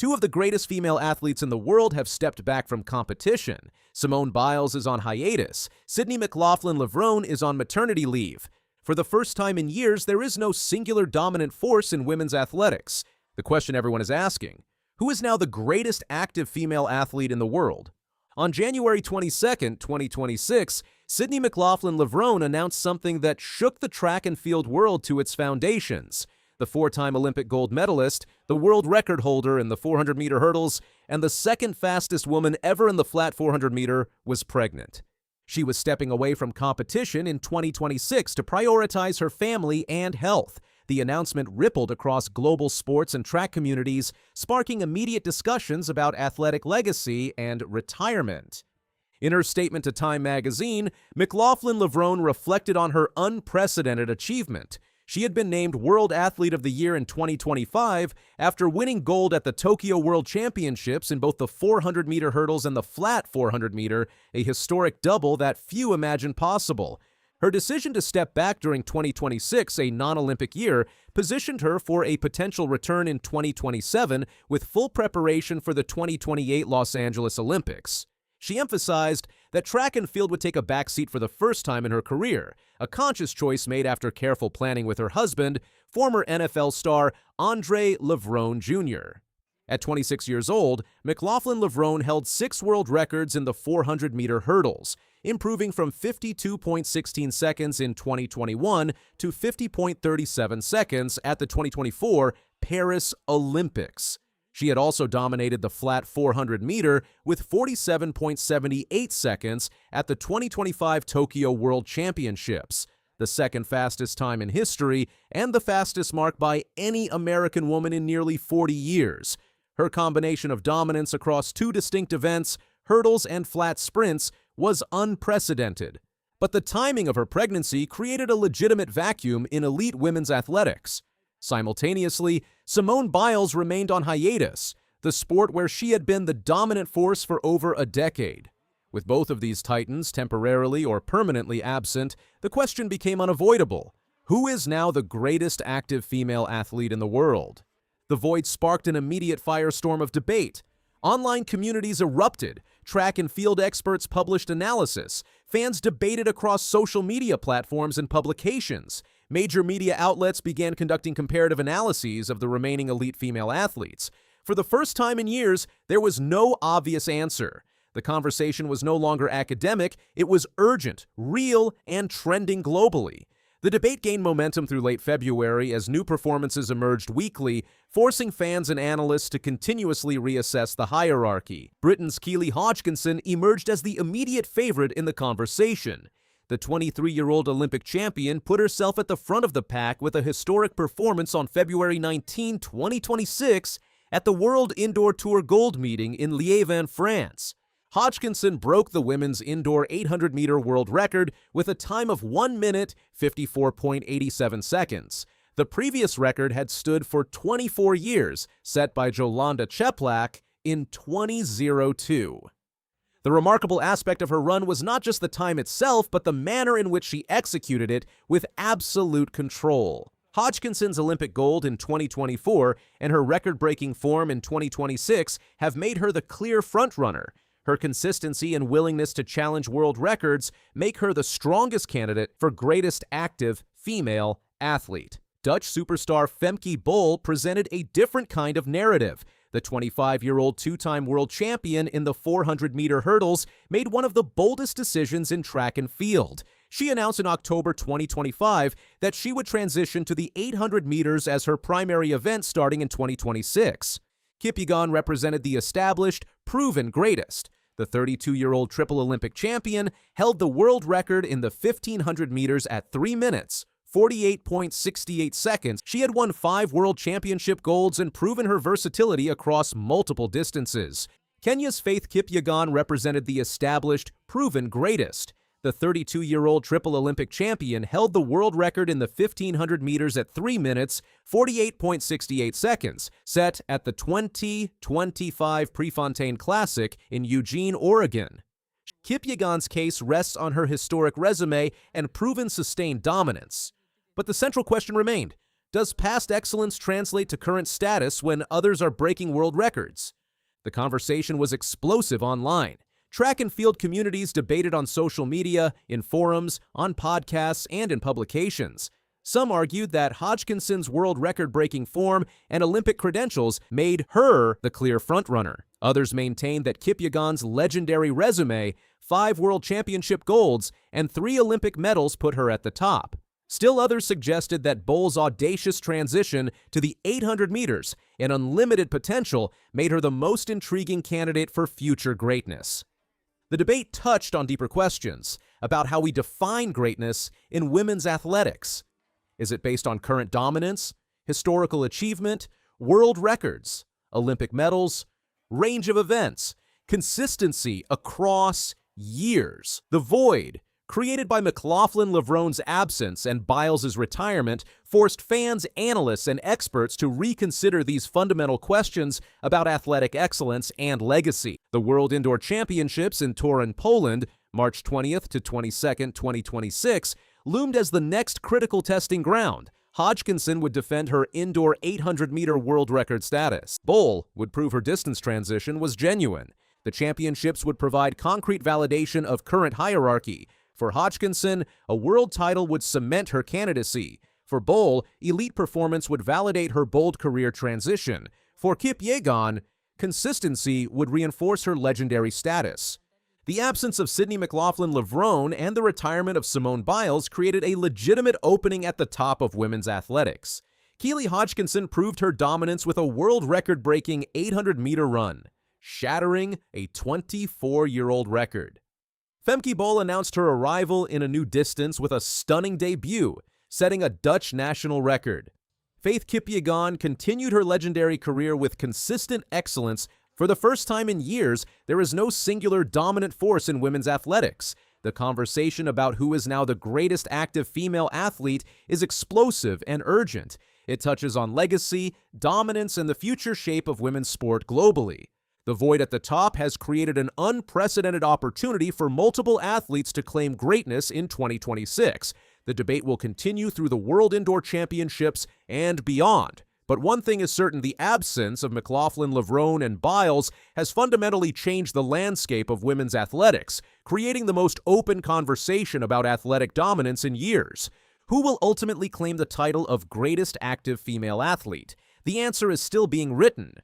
Two of the greatest female athletes in the world have stepped back from competition. Simone Biles is on hiatus. Sydney McLaughlin-Levrone is on maternity leave. For the first time in years, there is no singular dominant force in women's athletics. The question everyone is asking: who is now the greatest active female athlete in the world? On January 22, 2026, Sydney McLaughlin-Levrone announced something that shook the track and field world to its foundations. The four-time Olympic gold medalist, the world record holder in the 400-meter hurdles, and the second fastest woman ever in the flat 400-meter, was pregnant. She was stepping away from competition in 2026 to prioritize her family and health. The announcement rippled across global sports and track communities, sparking immediate discussions about athletic legacy and retirement. In her statement to Time magazine, McLaughlin-Levrone reflected on her unprecedented achievement. She had been named World Athlete of the Year in 2025 after winning gold at the Tokyo World Championships in both the 400-meter hurdles and the flat 400-meter, a historic double that few imagined possible. Her decision to step back during 2026, a non-Olympic year, positioned her for a potential return in 2027 with full preparation for the 2028 Los Angeles Olympics. She emphasized that track and field would take a backseat for the first time in her career, a conscious choice made after careful planning with her husband, former NFL star Andre Levrone Jr. At 26 years old, McLaughlin-Levrone held 6 world records in the 400-meter hurdles, improving from 52.16 seconds in 2021 to 50.37 seconds at the 2024 Paris Olympics. She had also dominated the flat 400-meter with 47.78 seconds at the 2025 Tokyo World Championships, the second fastest time in history and the fastest mark by any American woman in nearly 40 years. Her combination of dominance across 2 distinct events, hurdles and flat sprints, was unprecedented. But the timing of her pregnancy created a legitimate vacuum in elite women's athletics. Simultaneously, Simone Biles remained on hiatus, the sport where she had been the dominant force for over a decade. With both of these titans temporarily or permanently absent, the question became unavoidable: who is now the greatest active female athlete in the world? The void sparked an immediate firestorm of debate. Online communities erupted, track and field experts published analysis, fans debated across social media platforms and publications. Major media outlets began conducting comparative analyses of the remaining elite female athletes. For the first time in years, there was no obvious answer. The conversation was no longer academic, it was urgent, real, and trending globally. The debate gained momentum through late February as new performances emerged weekly, forcing fans and analysts to continuously reassess the hierarchy. Britain's Keely Hodgkinson emerged as the immediate favorite in the conversation. The 23-year-old Olympic champion put herself at the front of the pack with a historic performance on February 19, 2026, at the World Indoor Tour Gold meeting in Liévin, France. Hodgkinson broke the women's indoor 800-meter world record with a time of 1 minute, 54.87 seconds. The previous record had stood for 24 years, set by Jolanda Cheplak in 2002. The remarkable aspect of her run was not just the time itself, but the manner in which she executed it with absolute control. Hodgkinson's Olympic gold in 2024 and her record-breaking form in 2026 have made her the clear frontrunner. Her consistency and willingness to challenge world records make her the strongest candidate for greatest active female athlete. Dutch superstar Femke Bol presented a different kind of narrative. The 25-year-old two-time world champion in the 400-meter hurdles made one of the boldest decisions in track and field. She announced in October 2025 that she would transition to the 800 meters as her primary event starting in 2026. Kipyegon represented the established, proven greatest. The 32-year-old triple Olympic champion held the world record in the 1500 meters at 3 minutes, 48.68 seconds. She had won 5 world championship golds and proven her versatility across multiple distances. Kenya's Faith Kipyegon represented the established, proven greatest. The 32-year-old triple Olympic champion held the world record in the 1500 meters at 3 minutes, 48.68 seconds, set at the 2025 Prefontaine Classic in Eugene, Oregon. Kipyegon's case rests on her historic resume and proven sustained dominance. But the central question remained: Does past excellence translate to current status when others are breaking world records? The conversation was explosive online. Track and field communities debated on social media, in forums, on podcasts, and in publications. Some argued that Hodgkinson's world record-breaking form and Olympic credentials made her the clear frontrunner. Others maintained that Kipyegon's legendary resume, 5 world championship golds, and 3 Olympic medals put her at the top. Still others suggested that Bol's audacious transition to the 800 meters and unlimited potential made her the most intriguing candidate for future greatness. The debate touched on deeper questions about how we define greatness in women's athletics. Is it based on current dominance, historical achievement, world records, Olympic medals, range of events, consistency across years? The void created by McLaughlin-Levrone's absence and Biles' retirement forced fans, analysts, and experts to reconsider these fundamental questions about athletic excellence and legacy. The World Indoor Championships in Torun, Poland, March 20th to 22nd, 2026, loomed as the next critical testing ground. Hodgkinson would defend her indoor 800-meter world record status. Bol would prove her distance transition was genuine. The championships would provide concrete validation of current hierarchy. For Hodgkinson, a world title would cement her candidacy. For Bol, elite performance would validate her bold career transition. For Kipyegon, consistency would reinforce her legendary status. The absence of Sydney McLaughlin-Levrone and the retirement of Simone Biles created a legitimate opening at the top of women's athletics. Keely Hodgkinson proved her dominance with a world record-breaking 800-meter run, shattering a 24-year-old record. Femke Bol announced her arrival in a new distance with a stunning debut, setting a Dutch national record. Faith Kipyegon continued her legendary career with consistent excellence. For the first time in years, there is no singular dominant force in women's athletics. The conversation about who is now the greatest active female athlete is explosive and urgent. It touches on legacy, dominance, and the future shape of women's sport globally. The void at the top has created an unprecedented opportunity for multiple athletes to claim greatness in 2026. The debate will continue through the World Indoor Championships and beyond. But one thing is certain: the absence of McLaughlin-Levrone and Biles has fundamentally changed the landscape of women's athletics, creating the most open conversation about athletic dominance in years. Who will ultimately claim the title of greatest active female athlete? The answer is still being written.